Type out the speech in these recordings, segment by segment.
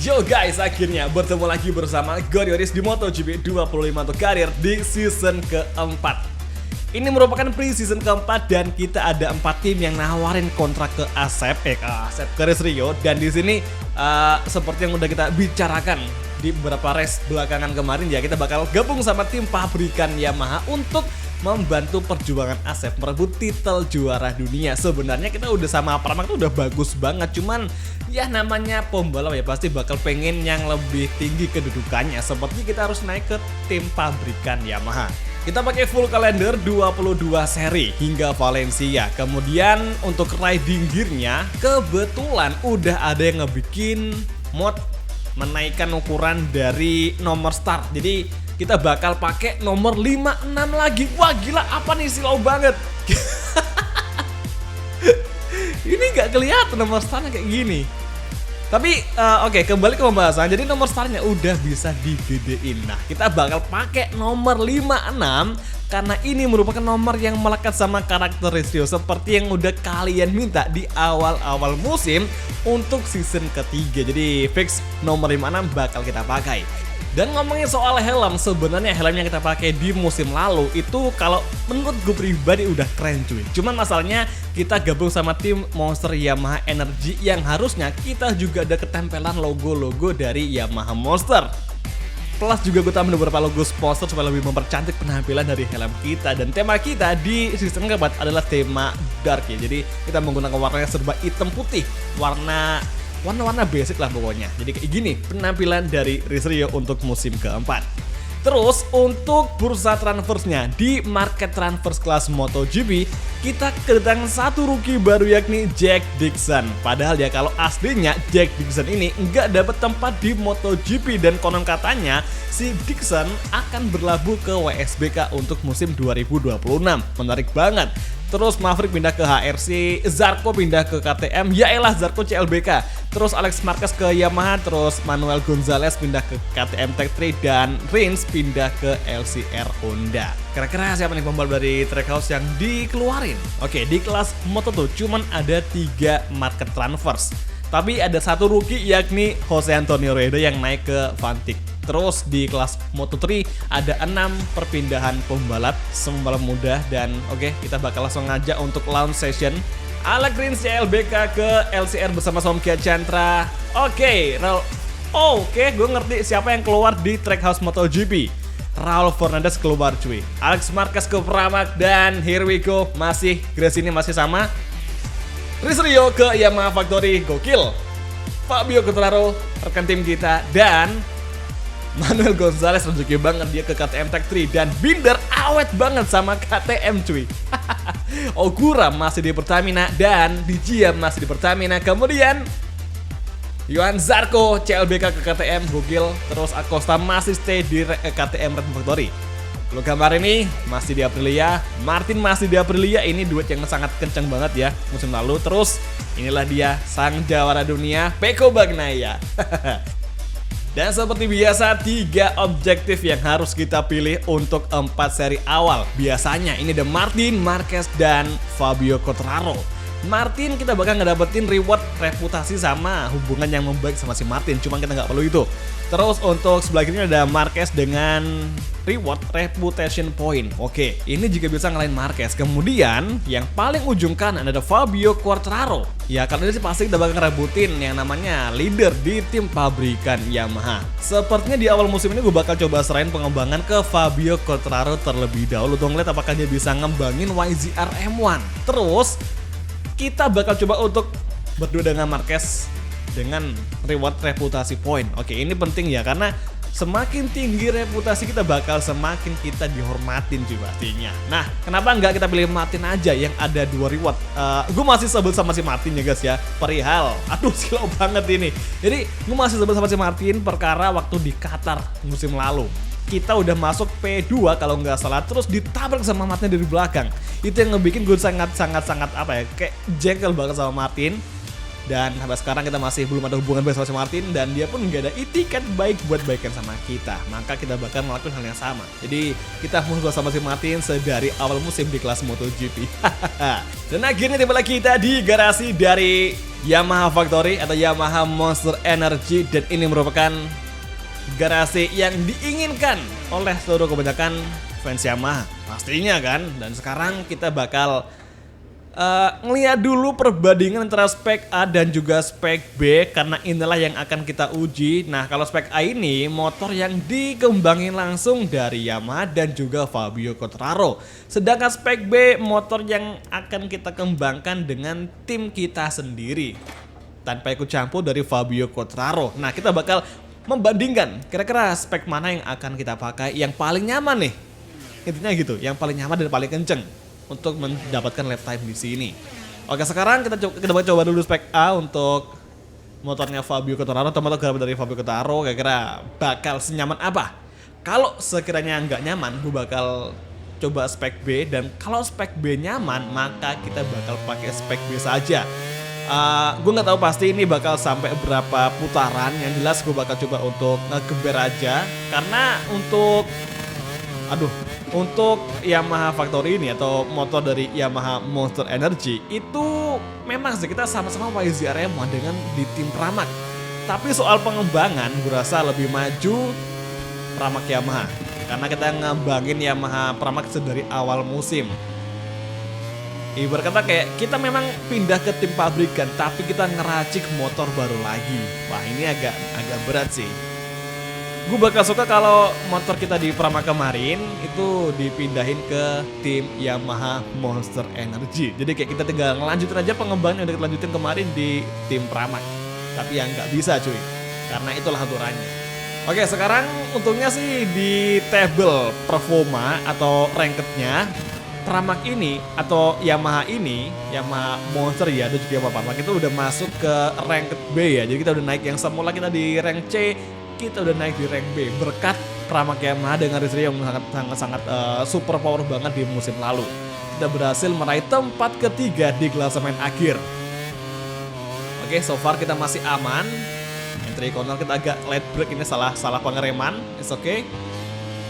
Yo guys, akhirnya bertemu lagi bersama Gorioris di MotoGP 25 untuk karir di season keempat. Ini merupakan pre-season keempat dan kita ada 4 tim yang nawarin kontrak ke Asep ke Res Rio. Dan di sini seperti yang udah kita bicarakan di beberapa race belakangan kemarin ya, kita bakal gabung sama tim pabrikan Yamaha untuk membantu perjuangan Asep merebut titel juara dunia. Sebenarnya kita udah sama Pramag tuh udah bagus banget, cuman ya namanya pembalap ya pasti bakal pengen yang lebih tinggi kedudukannya. Seperti kita harus naik ke tim pabrikan Yamaha. Kita pakai full calendar 22 seri hingga Valencia. Kemudian untuk riding gearnya kebetulan udah ada yang ngebikin mod menaikkan ukuran dari nomor start. Jadi kita bakal pakai nomor 56 lagi. Wah gila, apa nih, silau banget. Ini nggak kelihatan nomor startnya kayak gini. Tapi oke, kembali ke pembahasan. Jadi nomor startnya udah bisa digedein. Nah, kita bakal pakai nomor 56 karena ini merupakan nomor yang melekat sama karakter Rio seperti yang udah kalian minta di awal-awal musim untuk season ketiga. Jadi fix nomor 56 bakal kita pakai. Dan ngomongin soal helm, sebenarnya helm yang kita pakai di musim lalu itu kalau menurut gue pribadi udah keren cuy. Cuman masalahnya kita gabung sama tim Monster Yamaha Energy yang harusnya kita juga ada ketempelan logo-logo dari Yamaha Monster. Plus juga gue tambahin beberapa logo sponsor supaya lebih mempercantik penampilan dari helm kita. Dan tema kita di season keempat adalah tema dark ya. Jadi kita menggunakan warnanya serba hitam putih, warna-warna basic lah pokoknya. Jadi kayak gini penampilan dari Rio untuk musim keempat. Terus untuk bursa transfersnya di market transfers kelas MotoGP kita kedatangan satu rookie baru yakni Jack Dixon. Padahal ya kalau aslinya Jack Dixon ini nggak dapat tempat di MotoGP dan konon katanya si Dixon akan berlabuh ke WSBK untuk musim 2026. Menarik banget. Terus Maverick pindah ke HRC, Zarco pindah ke KTM, yaelah Zarco CLBK. Terus Alex Marquez ke Yamaha, terus Manuel Gonzalez pindah ke KTM Tech 3 dan Rins pindah ke LCR Honda. Kira-kira siapa nih pembalap dari Trackhouse yang dikeluarin? Oke, di kelas Moto2 cuman ada 3 market transfers. Tapi ada satu rookie yakni Jose Antonio Rueda yang naik ke Vantic. Terus di kelas Moto3 ada 6 perpindahan pembalap muda. Dan oke, kita bakal langsung ngajak untuk launch session Alex Rins CLBK ke LCR bersama Somkia Chantra. Oke, gue ngerti siapa yang keluar di Trackhouse MotoGP. Raul Fernandez keluar cuy, Alex Marquez ke Pramag, dan here we go, masih Grace ini masih sama. Res Rio ke Yamaha Factory, gokil. Fabio Quartararo rekan tim kita, dan Manuel Gonzalez rezeki banget dia ke KTM Tech 3, dan Binder awet banget sama KTM cuy. Ogura masih di Pertamina dan Dijia masih di Pertamina. Kemudian Johan Zarco CLBK ke KTM, gokil. Terus Acosta masih stay di KTM Red Bull Factory. Lo gambar ini masih di Aprilia, Martin masih di Aprilia. Ini duet yang sangat kencang banget ya musim lalu. Terus inilah dia sang juara dunia Pecco Bagnaia. Dan seperti biasa 3 objektif yang harus kita pilih untuk 4 seri awal. Biasanya ini ada Martin, Marquez, dan Fabio Quartararo. Martin kita bakal ngedapetin reward reputasi sama hubungan yang membaik sama si Martin, cuman kita nggak perlu itu. Terus untuk sebelah kiri ada Marquez dengan reward reputation point. Oke, ini juga bisa ngelain Marquez. Kemudian yang paling ujung kanan ada Fabio Quartararo. Ya karena ini sih pasti kita bakal ngerebutin yang namanya leader di tim pabrikan Yamaha. Sepertinya di awal musim ini gue bakal coba serain pengembangan ke Fabio Quartararo terlebih dahulu. Dong lihat apakah dia bisa ngembangin YZR M1. Terus kita bakal coba untuk berdua dengan Marquez dengan reward reputasi point. Oke, ini penting ya karena semakin tinggi reputasi kita bakal semakin kita dihormatin juga pastinya. Nah, kenapa nggak kita pilih Martin aja yang ada 2 reward? Gue masih sebel sama si Martin ya guys ya, perihal. Aduh, silau banget ini. Jadi gue masih sebel sama si Martin perkara waktu di Qatar musim lalu. Kita udah masuk P2 kalau nggak salah, terus ditabrak sama Martin dari belakang. Itu yang ngebikin gue sangat apa ya, kayak jengkel banget sama Martin. Dan sampai sekarang kita masih belum ada hubungan baik sama si Martin, dan dia pun nggak ada itikat baik buat baikan sama kita. Maka kita bakal melakukan hal yang sama. Jadi kita musuh sama si Martin sedari awal musim di kelas MotoGP. Dan akhirnya tiba kita di garasi dari Yamaha Factory atau Yamaha Monster Energy, dan ini merupakan garasi yang diinginkan oleh seluruh kebanyakan fans Yamaha pastinya kan. Dan sekarang kita bakal ngeliat dulu perbandingan antara spek A dan juga spek B, karena inilah yang akan kita uji. Nah, kalau spek A ini motor yang dikembangin langsung dari Yamaha dan juga Fabio Quartararo. Sedangkan spek B motor yang akan kita kembangkan dengan tim kita sendiri tanpa ikut campur dari Fabio Quartararo. Nah, kita bakal membandingkan kira-kira spek mana yang akan kita pakai yang paling nyaman nih. Intinya gitu, yang paling nyaman dan paling kenceng untuk mendapatkan lap time di sini. Oke, sekarang kita coba dulu spek A untuk motornya Fabio Quartararo atau motor garapan dari Fabio Quartararo. Kira-kira bakal senyaman apa? Kalau sekiranya nggak nyaman, gue bakal coba spek B, dan kalau spek B nyaman, maka kita bakal pakai spek B saja. Gue nggak tahu pasti ini bakal sampai berapa putaran. Yang jelas gue bakal coba untuk ngegeber aja, karena untuk Yamaha Factory ini atau motor dari Yamaha Monster Energy itu memang sih kita sama-sama YZR-M dengan di tim Pramac. Tapi soal pengembangan gue rasa lebih maju Pramac Yamaha, karena kita ngembangin Yamaha Pramac dari awal musim. Ibarat kata kayak kita memang pindah ke tim pabrikan, tapi kita ngeracik motor baru lagi. Wah, ini agak berat sih. Gue bakal suka kalau motor kita di Pramac kemarin itu dipindahin ke tim Yamaha Monster Energy. Jadi kayak kita tinggal ngelanjutin aja pengembangan yang udah kita lanjutin kemarin di tim Pramac. Tapi yang nggak bisa cuy, karena itulah aturannya. Oke, sekarang untungnya sih di table performa atau rankednya Pramac ini atau Yamaha ini, Yamaha Monster ya, dan juga Yamaha Pramac itu udah masuk ke ranked B ya. Jadi kita udah naik, yang semula kita di rank C, kita udah naik di rank B berkat Pramac Yamaha dengan Rizri yang sangat super power banget di musim lalu. Kita berhasil meraih tempat ketiga di klasemen akhir. Oke, so far kita masih aman. Entry corner kita agak late break, ini salah pengereman. It's okay.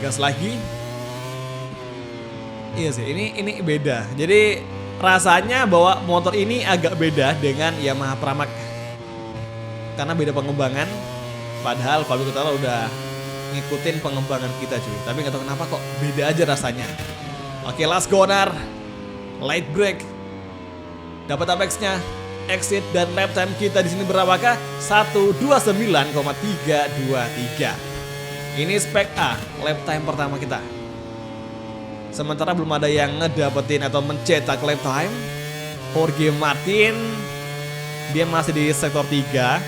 Gas lagi. Iya sih, ini beda. Jadi rasanya bahwa motor ini agak beda dengan Yamaha Pramac karena beda pengembangan. Padahal Fabio Quartararo udah ngikutin pengembangan kita cuy. Tapi gak tahu kenapa kok beda aja rasanya. Oke, last corner. Light break. Dapat apex-nya. Exit dan lap time kita di sini berapakah? 1:29,323. Ini spek A, lap time pertama kita. Sementara belum ada yang ngedapetin atau mencetak lap time. Jorge Martin, dia masih di sektor 3.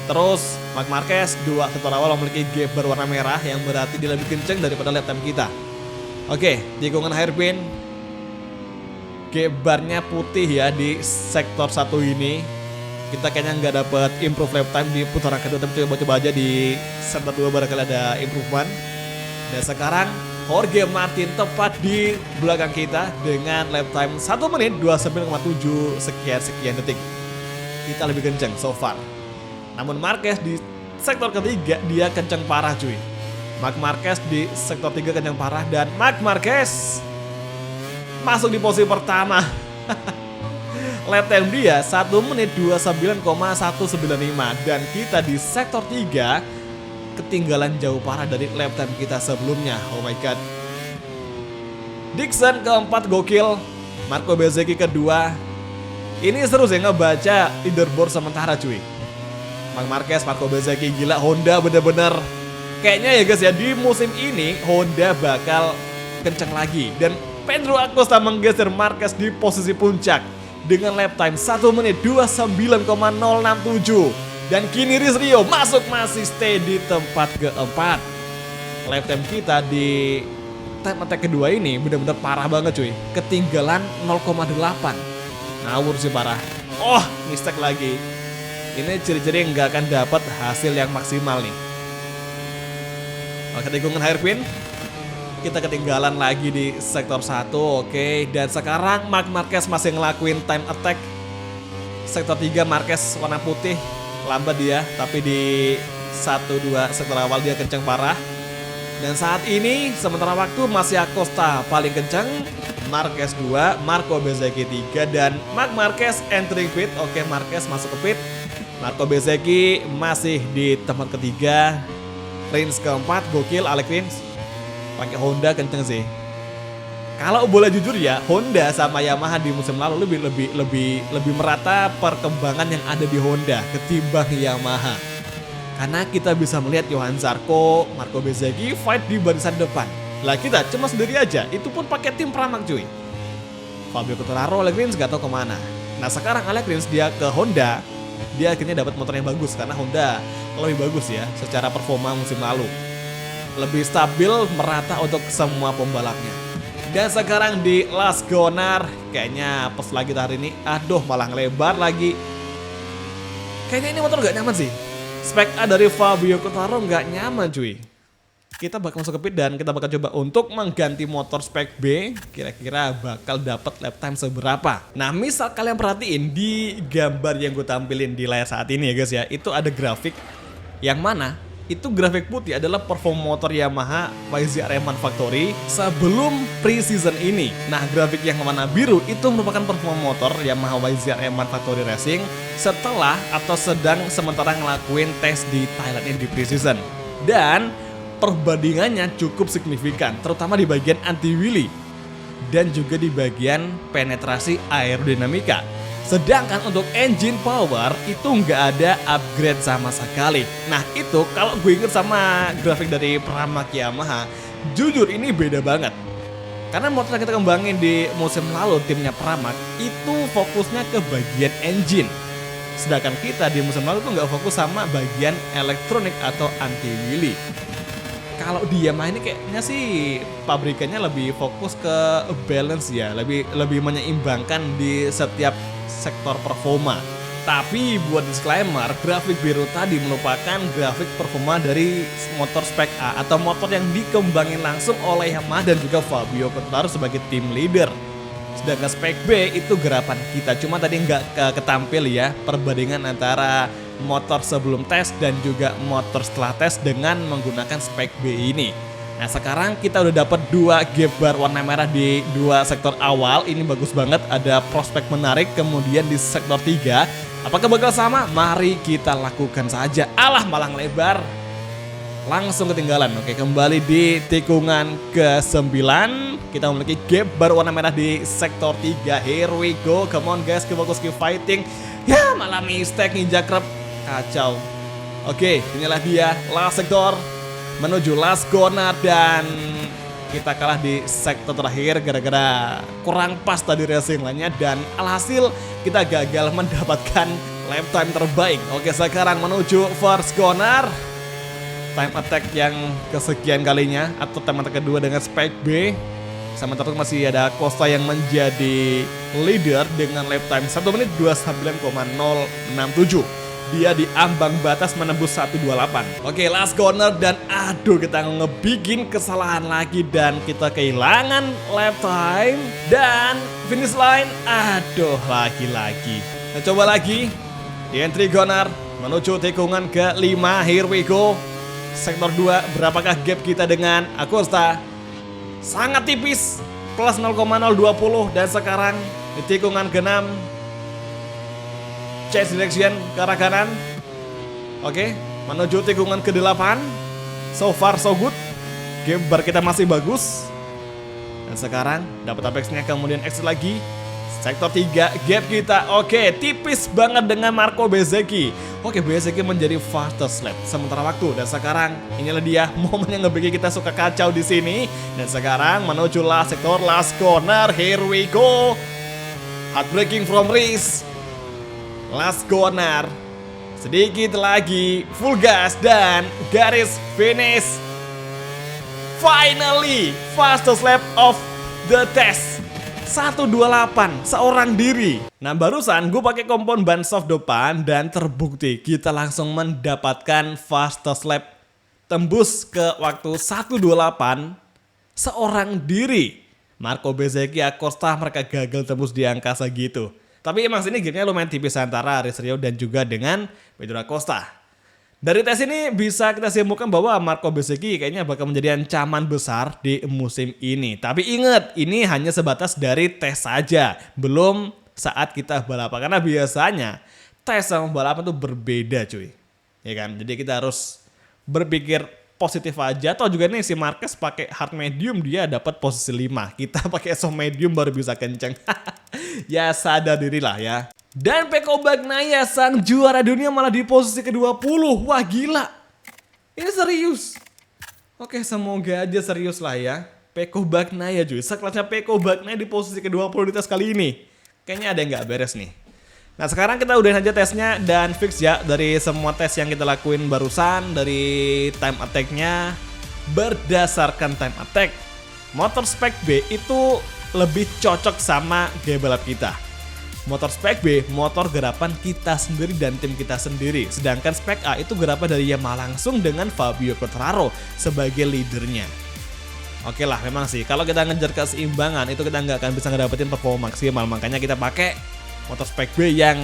Terus Marc Marquez 2 sektor awal memiliki gap berwarna merah, yang berarti dia lebih kenceng daripada lap time kita. Oke, tikungan hairpin, gap barnya putih ya di sektor 1 ini. Kita kayaknya nggak dapet improve lap time di putaran kedua, tapi coba aja di sektor 2 barangkali ada improvement. Dan sekarang Jorge Martin tepat di belakang kita dengan lap time 1 menit 29,7 sekian detik. Kita lebih kenceng so far. Namun Marquez di sektor ketiga dia kenceng parah cuy. Marc Marquez di sektor 3 kenceng parah, dan Marc Marquez masuk di posisi pertama. Lap time dia 1 menit 29,195, dan kita di sektor 3 ketinggalan jauh parah dari lap time kita sebelumnya. Oh my god. Dixon keempat gokil, Marco Bezzecchi kedua. Ini seru sih ngebaca leaderboard sementara cuy. Marc Marquez, Marco Bezzecchi, gila Honda bener-bener. Kayaknya ya guys ya, di musim ini Honda bakal kenceng lagi. Dan Pedro Acosta menggeser Marquez di posisi puncak dengan lap time 1 menit 29,067. Dan kini Rizrio masih stay di tempat keempat. Lap time kita di time attack kedua ini benar-benar parah banget cuy. Ketinggalan 0,8. Ngawur sih parah. Oh, mistake lagi. Ini ciri-ciri nggak akan dapat hasil yang maksimal nih. Oke, tikungan hairpin. Kita ketinggalan lagi di sektor 1. Oke, dan sekarang Marc Marquez masih ngelakuin time attack sektor 3 Marquez warna putih lambat dia, tapi di 1-2 sektor awal dia kencang parah. Dan saat ini sementara waktu masih Acosta paling kencang, Marquez 2, Marco Bezzecchi 3, dan Marc Marquez entering pit. Oke, Marquez masuk ke pit. Marco Bezzecchi masih di tempat ketiga. Rins keempat, gokil Alex Rins. Pakai Honda kenceng sih. Kalau boleh jujur ya, Honda sama Yamaha di musim lalu lebih merata perkembangan yang ada di Honda ketimbang Yamaha. Karena kita bisa melihat Johan Zarco, Marco Bezzecchi fight di barisan depan. Lah kita cuma sendiri aja, itu pun pakai tim Pramac cuy. Fabio Quartararo, Alex Rins gak tahu kemana. Nah sekarang Alex Rins dia ke Honda, dia akhirnya dapat motor yang bagus karena Honda lebih bagus ya secara performa musim lalu. Lebih stabil, merata untuk semua pembalapnya. Dan sekarang di Last Corner, kayaknya pas lagi hari ini, aduh malah ngelebar lagi. Kayaknya ini motor gak nyaman sih. Spek A dari Fabio Quartararo nggak nyaman cuy. Kita bakal masuk ke pit dan kita bakal coba untuk mengganti motor spek B. Kira-kira bakal dapat lap time seberapa. Nah misal kalian perhatiin di gambar yang gue tampilin di layar saat ini ya guys ya, itu ada grafik yang mana itu grafik putih adalah performa motor Yamaha YZR Manufactory sebelum pre-season ini. Nah grafik yang warna biru itu merupakan performa motor Yamaha YZR Manufactory Racing setelah atau sedang sementara ngelakuin tes di Thailand ini di pre-season. Dan perbandingannya cukup signifikan, terutama di bagian anti-wheelie dan juga di bagian penetrasi aerodinamika. Sedangkan untuk engine power itu nggak ada upgrade sama sekali. Nah itu kalau gue inget sama grafik dari Pramac Yamaha, jujur ini beda banget. Karena motor yang kita kembangin di musim lalu timnya Pramac itu fokusnya ke bagian engine. Sedangkan kita di musim lalu tuh nggak fokus sama bagian elektronik atau anti-wheelie. Kalau di Yamaha ini kayaknya sih pabrikannya lebih fokus ke balance ya, lebih menyeimbangkan di setiap sektor performa. Tapi buat disclaimer, grafik biru tadi merupakan grafik performa dari motor spek A atau motor yang dikembangin langsung oleh Yamaha dan juga Fabio Quartararo sebagai tim leader. Sedangkan spek B itu garapan kita, cuma tadi nggak ketampil ya perbandingan antara motor sebelum tes dan juga motor setelah tes dengan menggunakan spek B ini. Nah sekarang kita udah dapat 2 gap bar warna merah di 2 sektor awal. Ini bagus banget, ada prospek menarik. Kemudian di sektor 3, apakah bakal sama? Mari kita lakukan saja. Alah malah lebar, langsung ketinggalan. Oke, kembali di tikungan ke-9. Kita memiliki gap bar warna merah di sektor 3. Here we go, come on guys, keep fighting. Ya malah mistake nginjak rep, kacau. Oke, inilah dia last sektor menuju last corner dan kita kalah di sektor terakhir gara-gara kurang pas tadi racing lainnya dan alhasil kita gagal mendapatkan lap time terbaik. Oke, sekarang menuju first corner. Time attack yang kesekian kalinya atau time attack kedua dengan spek B. Sementara itu masih ada Costa yang menjadi leader dengan lap time 1 menit 29,067. Dia di ambang batas menembus 128. Oke, last corner dan aduh kita ngebikin kesalahan lagi dan kita kehilangan lap time dan finish line. Aduh, lagi-lagi. Kita coba lagi di entry corner menuju tikungan ke-5. Here we go. Sektor 2, berapakah gap kita dengan Acosta? Sangat tipis, plus 0,020 dan sekarang di tikungan ke-6 change direction ke arah kanan. Oke, menuju tikungan ke-8. So far so good. Gap bar kita masih bagus. Dan sekarang dapat apex-nya, kemudian exit lagi. Sektor 3 gap kita. Oke, tipis banget dengan Marco Bezzecchi. Oke, Bezzecchi menjadi fastest lap sementara waktu. Dan sekarang inilah dia momen yang ngebikin kita suka kacau di sini. Dan sekarang menuju last sektor, last corner. Here we go. Heartbreaking from race. Last corner, sedikit lagi, full gas dan garis finish. Finally, fastest lap of the test, 128 seorang diri. Nah barusan gue pakai kompon ban soft depan dan terbukti kita langsung mendapatkan fastest lap tembus ke waktu 128 seorang diri. Marco Bezzecchi, Acosta mereka gagal tembus di angka segitu. Tapi emang sini gamenya lumayan tipis antara Race Rio dan juga dengan Pedro Acosta. Dari tes ini bisa kita simpulkan bahwa Marco Bezzecchi kayaknya bakal menjadi ancaman besar di musim ini. Tapi ingat, ini hanya sebatas dari tes saja, belum saat kita balapan. Karena biasanya tes sama balapan tuh berbeda cuy. Ya kan? Jadi kita harus berpikir positif aja. Atau juga nih si Marquez pakai hard medium dia dapat posisi 5. Kita pakai soft medium baru bisa kenceng. Ya sadar dirilah ya. Dan Pecco Bagnaia sang juara dunia malah di posisi ke-20. Wah gila. Ini serius. Oke, semoga aja serius lah ya. Pecco Bagnaia cuy. Sekelasnya Pecco Bagnaia di posisi ke-20 di tes kali ini. Kayaknya ada yang gak beres nih. Nah sekarang kita udahin aja tesnya dan fix ya. Dari semua tes yang kita lakuin barusan, dari time attack-nya, berdasarkan time attack, motor spek B itu lebih cocok sama gaya balap kita. Motor spek B, motor garapan kita sendiri dan tim kita sendiri. Sedangkan spek A itu garapan dari Yamaha langsung dengan Fabio Quartararo sebagai leadernya. Oke lah memang sih, kalau kita ngejar keseimbangan itu kita nggak akan bisa ngedapetin performa maksimal. Makanya kita pakai motor spek B yang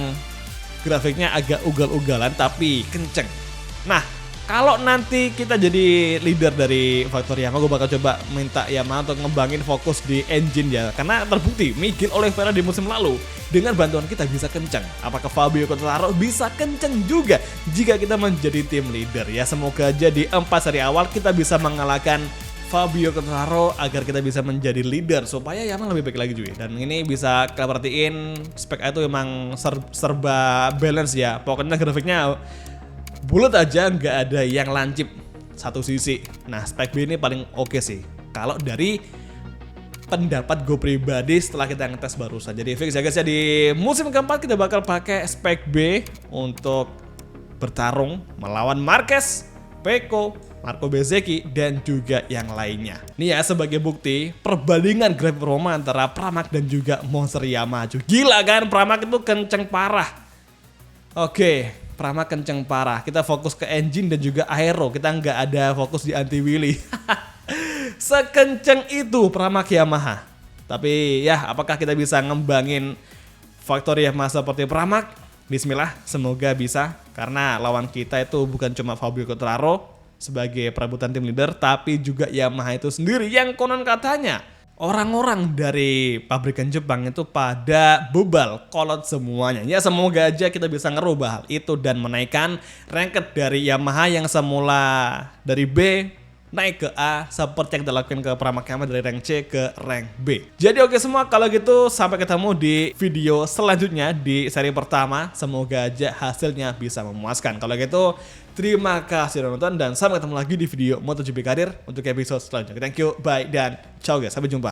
grafiknya agak ugal-ugalan tapi kenceng. Nah, kalau nanti kita jadi leader dari faktor Yamaha, gue bakal coba minta Yamaha untuk ngembangin fokus di engine ya. Karena terbukti Miguel Oliveira di musim lalu dengan bantuan kita bisa kenceng. Apakah Fabio Quartararo bisa kenceng juga jika kita menjadi tim leader ya. Semoga aja di 4 seri awal kita bisa mengalahkan Fabio Quartararo agar kita bisa menjadi leader supaya Yamaha lebih baik lagi juga. Dan ini bisa kalian perhatiin spek A itu emang serba balance ya. Pokoknya grafiknya bulat aja, nggak ada yang lancip satu sisi. Nah spek B ini paling oke sih kalau dari pendapat gue pribadi setelah kita ngetes barusan. Jadi fix ya guys ya, di musim keempat kita bakal pakai spek B untuk bertarung melawan Marquez, Pecco, Marco Bezzecchi dan juga yang lainnya. Nih ya sebagai bukti perbandingan grafik performa antara Pramac dan juga monster Yamaha. Gila kan, Pramac itu kenceng parah. Oke, Pramac kenceng parah. Kita fokus ke engine dan juga aero. Kita nggak ada fokus di anti wheelie. Sekenceng itu Pramac Yamaha. Tapi ya apakah kita bisa ngembangin faktor Yamaha seperti Pramac? Bismillah, semoga bisa. Karena lawan kita itu bukan cuma Fabio Quartararo sebagai perebutan tim leader, tapi juga Yamaha itu sendiri yang konon katanya orang-orang dari pabrikan Jepang itu pada bebal kolot semuanya. Ya semoga aja kita bisa ngerubah hal itu dan menaikkan ranked dari Yamaha yang semula dari B naik ke A seperti yang kita lakukan ke Pramac Yamaha dari rank C ke rank B. Jadi oke semua, kalau gitu sampai ketemu di video selanjutnya di seri pertama. Semoga aja hasilnya bisa memuaskan. Kalau gitu terima kasih sudah nonton dan sampai ketemu lagi di video MotoGP Karir untuk episode selanjutnya. Thank you, bye dan ciao guys, sampai jumpa.